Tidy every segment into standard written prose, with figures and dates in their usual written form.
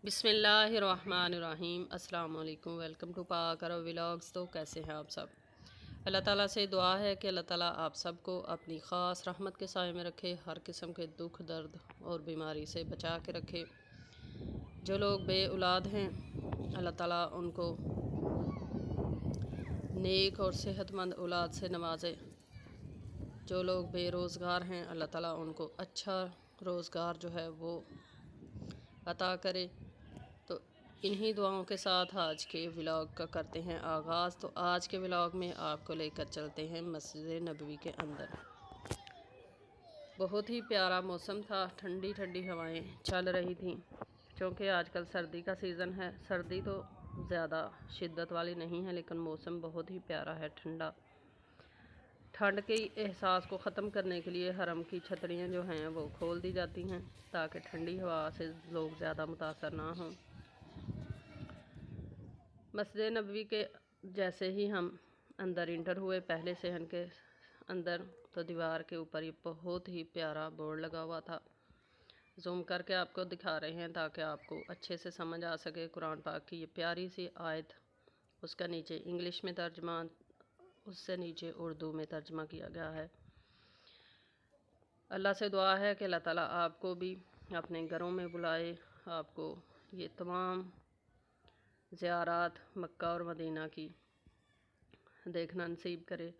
बिस्मिल्लाहिर्रहमानिर्रहीम। अस्सलाम वालेकुम। वेलकम टू पाक अरब व्लॉग्स। तो कैसे हैं आप सब? अल्लाह ताला से दुआ है कि अल्लाह ताला आप सबको अपनी ख़ास रहमत के साए में रखे, हर किस्म के दुख दर्द और बीमारी से बचा के रखे। जो लोग बे औलाद हैं अल्लाह ताला उनको नेक और सेहतमंद औलाद से नवाजे। जो लोग बेरोज़गार हैं अल्लाह ताला उनको अच्छा रोज़गार जो है वो अता करे। तो इन्हीं दुआओं के साथ आज के व्लॉग का करते हैं आगाज़। तो आज के व्लॉग में आपको लेकर चलते हैं मस्जिद नबवी के अंदर। बहुत ही प्यारा मौसम था, ठंडी ठंडी हवाएं चल रही थी। क्योंकि आजकल सर्दी का सीज़न है, सर्दी तो ज़्यादा शिद्दत वाली नहीं है, लेकिन मौसम बहुत ही प्यारा है, ठंडा। ठंड के एहसास को ख़त्म करने के लिए हरम की छतरियाँ जो हैं वो खोल दी जाती हैं, ताकि ठंडी हवा से लोग ज़्यादा मुतासर ना हों। मस्जिद नबवी के जैसे ही हम अंदर इंटर हुए, पहले सहन के अंदर, तो दीवार के ऊपर ये बहुत ही प्यारा बोर्ड लगा हुआ था। जूम करके आपको दिखा रहे हैं ताकि आपको अच्छे से समझ आ सके। कुरान पाक की ये प्यारी सी आयत, उसका नीचे इंग्लिश में तर्जमा, उससे नीचे उर्दू में तर्जमा किया गया है। अल्लाह से दुआ है कि अल्लाह ताला आपको भी अपने घरों में बुलाए, आपको ये तमाम ज़ियारात मक्का और मदीना की देखना नसीब करे।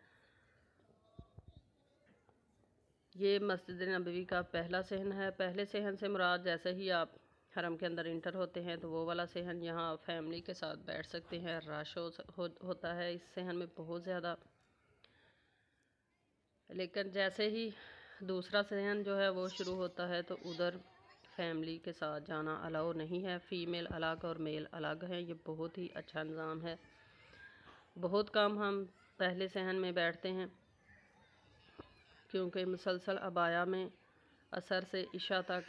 ये मस्जिद नबवी का पहला सहन है। पहले सहन से मुराद जैसे ही आप हरम के अंदर इंटर होते हैं तो वो वाला सहन, यहाँ आप फैमिली के साथ बैठ सकते हैं। रश होता है इस सहन में बहुत ज़्यादा। लेकिन जैसे ही दूसरा सहन जो है वो शुरू होता है तो उधर फैमिली के साथ जाना अलाउ नहीं है। फ़ीमेल अलग और मेल अलग है। ये बहुत ही अच्छा निज़ाम है। बहुत कम हम पहले सहन में बैठते हैं, क्योंकि मुसलसल अबाया में असर से इशा तक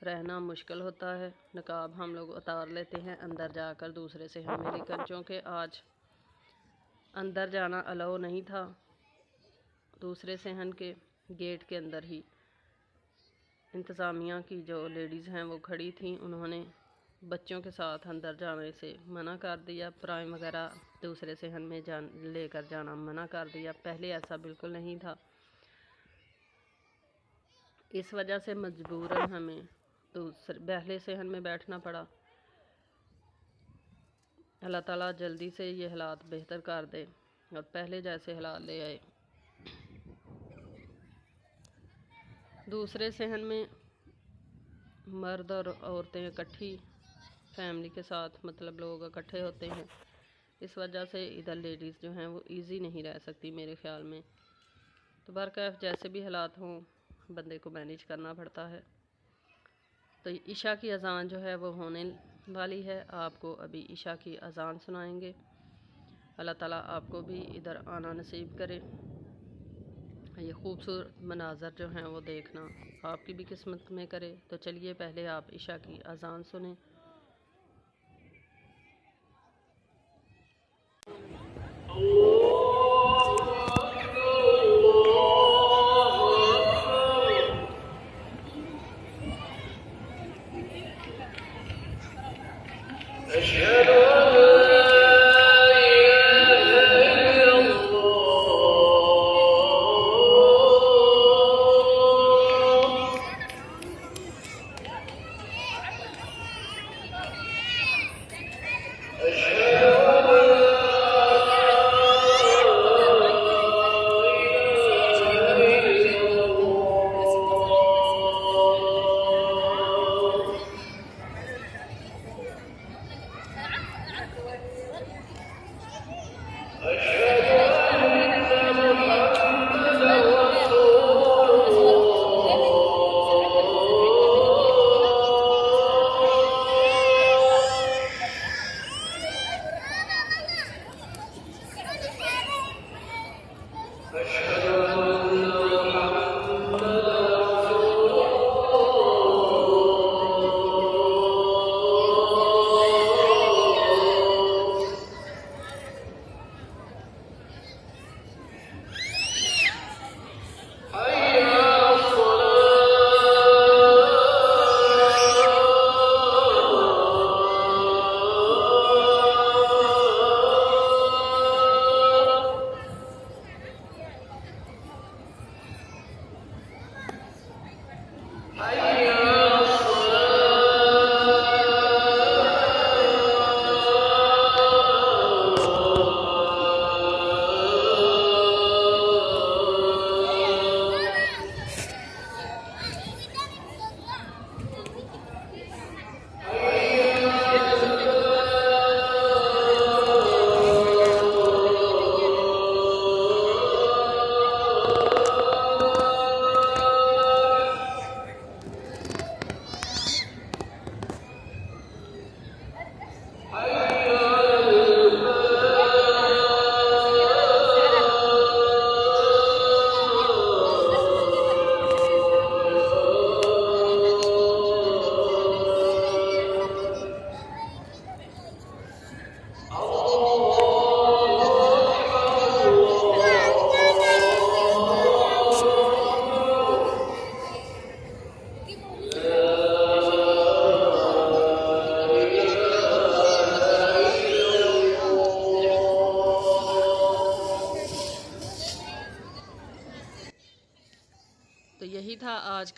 रहना मुश्किल होता है। नकाब हम लोग उतार लेते हैं अंदर जाकर दूसरे सहन में, लेकिन चूँकि आज अंदर जाना अलाउ नहीं था, दूसरे सहन के गेट के अंदर ही इंतज़ामिया की जो लेडीज़ हैं वो खड़ी थीं, उन्होंने बच्चों के साथ अंदर जाने से मना कर दिया। प्राइम वगैरह दूसरे सहन में लेकर जाना मना कर दिया। पहले ऐसा बिल्कुल नहीं था। इस वजह से मजबूरन हमें दूसरे पहले सहन में बैठना पड़ा। अल्लाह ताला जल्दी से ये हालात बेहतर कर दे और पहले जैसे हालात ले आए। दूसरे सहन में मर्द और औरतें इकट्ठी फैमिली के साथ, मतलब लोग इकट्ठे होते हैं। इस वजह से इधर लेडीज़ जो हैं वो इजी नहीं रह सकती मेरे ख़्याल में। तो बहरकैफ जैसे भी हालात हों बंदे को मैनेज करना पड़ता है। तो ईशा की अज़ान जो है वो होने वाली है। आपको अभी ईशा की अज़ान सुनाएंगे। अल्लाह ताला आपको भी इधर आना नसीब करे। ये खूबसूरत मनाज़र जो हैं वो देखना आपकी भी किस्मत में करे। तो चलिए पहले आप ईशा की अज़ान सुने।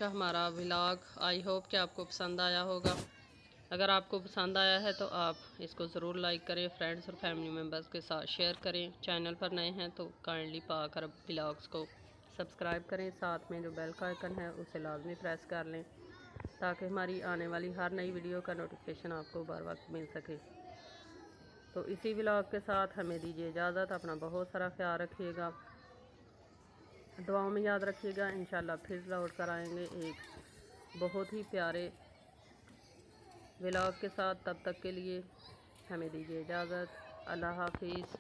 का हमारा व्लॉग। आई होप कि आपको पसंद आया होगा। अगर आपको पसंद आया है तो आप इसको ज़रूर लाइक करें, फ्रेंड्स और फैमिली मेम्बर्स के साथ शेयर करें। चैनल पर नए हैं तो काइंडली पाकर व्लॉग्स को सब्सक्राइब करें। साथ में जो बेल का आइकन है उसे लाजमी प्रेस कर लें ताकि हमारी आने वाली हर नई वीडियो का नोटिफिकेशन आपको बर वक्त मिल सके। तो इसी व्लॉग के साथ हमें दीजिए इजाज़त। अपना बहुत सारा ख्याल रखिएगा, दुआओं में याद रखिएगा। इंशाल्लाह फिर लौट कर आएंगे एक बहुत ही प्यारे व्लॉग के साथ। तब तक के लिए हमें दीजिए इजाज़त। अल्लाह हाफिज़।